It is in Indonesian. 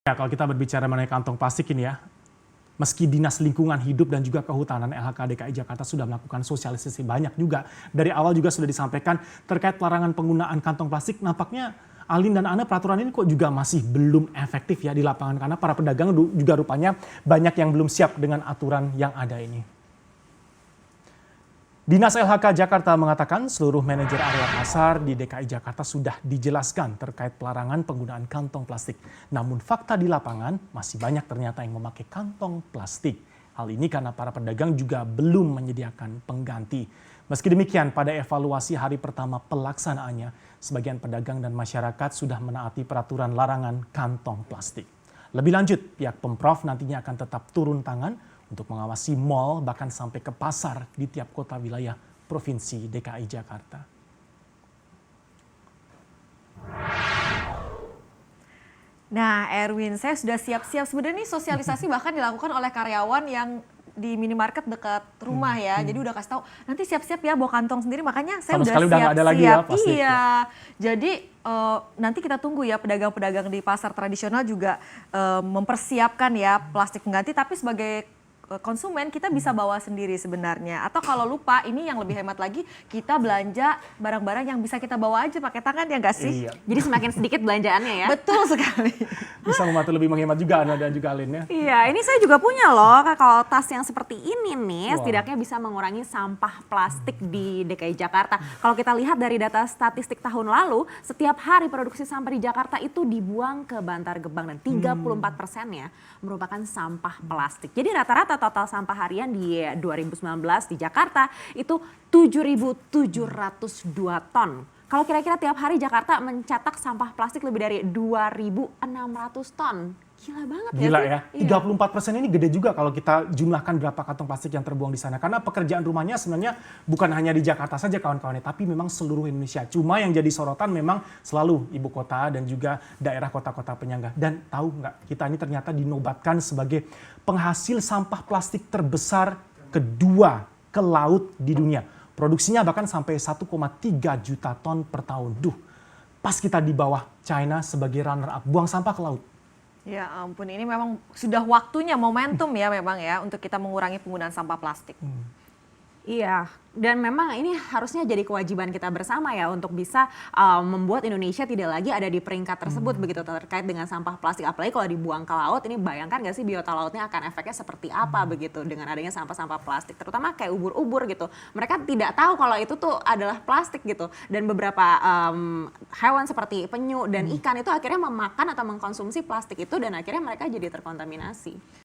Ya, kalau kita berbicara mengenai kantong plastik ini ya, meski Dinas Lingkungan Hidup dan juga Kehutanan LHK DKI Jakarta sudah melakukan sosialisasi banyak juga. Dari awal juga sudah disampaikan terkait larangan penggunaan kantong plastik, nampaknya Alin dan Ana peraturan ini kok juga masih belum efektif ya di lapangan. Karena para pedagang juga rupanya banyak yang belum siap dengan aturan yang ada ini. Dinas LHK Jakarta mengatakan seluruh manajer area pasar di DKI Jakarta sudah dijelaskan terkait pelarangan penggunaan kantong plastik. Namun fakta di lapangan masih banyak ternyata yang memakai kantong plastik. Hal ini karena para pedagang juga belum menyediakan pengganti. Meski demikian, pada evaluasi hari pertama pelaksanaannya, sebagian pedagang dan masyarakat sudah menaati peraturan larangan kantong plastik. Lebih lanjut, pihak Pemprov nantinya akan tetap turun tangan untuk mengawasi mal bahkan sampai ke pasar di tiap kota wilayah Provinsi DKI Jakarta. Nah, Erwin, saya sudah siap-siap. Sebenarnya sosialisasi bahkan dilakukan oleh karyawan yang di minimarket dekat rumah ya. Jadi udah kasih tahu nanti siap-siap ya bawa kantong sendiri. Makanya saya udah siap-siap. Iya. Jadi nanti kita tunggu ya pedagang-pedagang di pasar tradisional juga mempersiapkan ya plastik pengganti. Tapi sebagai konsumen kita bisa bawa sendiri sebenarnya. Atau kalau lupa, ini yang lebih hemat lagi, kita belanja barang-barang yang bisa kita bawa aja pakai tangan ya nggak sih? Iya. Jadi semakin sedikit belanjaannya ya? Betul sekali. Bisa membantu lebih menghemat juga Ana dan juga Alin ya. Iya, ini saya juga punya loh. Kalau tas yang seperti ini nih, wow, setidaknya bisa mengurangi sampah plastik di DKI Jakarta. Kalau kita lihat dari data statistik tahun lalu, setiap hari produksi sampah di Jakarta itu dibuang ke Bantar Gebang dan 34%-nya merupakan sampah plastik. Jadi rata-rata total sampah harian di 2019 di Jakarta itu 7.702 ton. Kalau kira-kira tiap hari Jakarta mencetak sampah plastik lebih dari 2.600 ton. Gila banget ya. Gila ya, 34% ini gede juga kalau kita jumlahkan berapa kantong plastik yang terbuang di sana. Karena pekerjaan rumahnya sebenarnya bukan hanya di Jakarta saja kawan-kawannya, tapi memang seluruh Indonesia. Cuma yang jadi sorotan memang selalu ibu kota dan juga daerah kota-kota penyangga. Dan tahu nggak, kita ini ternyata dinobatkan sebagai penghasil sampah plastik terbesar kedua ke laut di dunia. Produksinya bahkan sampai 1,3 juta ton per tahun. Duh, pas kita di bawah China sebagai runner up, buang sampah ke laut. Ya ampun, ini memang sudah waktunya, momentum ya memang ya untuk kita mengurangi penggunaan sampah plastik. Iya, dan memang ini harusnya jadi kewajiban kita bersama ya untuk bisa membuat Indonesia tidak lagi ada di peringkat tersebut begitu terkait dengan sampah plastik. Apalagi kalau dibuang ke laut, ini bayangkan gak sih biota lautnya akan efeknya seperti apa begitu dengan adanya sampah-sampah plastik. Terutama kayak ubur-ubur gitu. Mereka tidak tahu kalau itu tuh adalah plastik gitu. Dan beberapa hewan seperti penyu dan ikan itu akhirnya memakan atau mengkonsumsi plastik itu dan akhirnya mereka jadi terkontaminasi.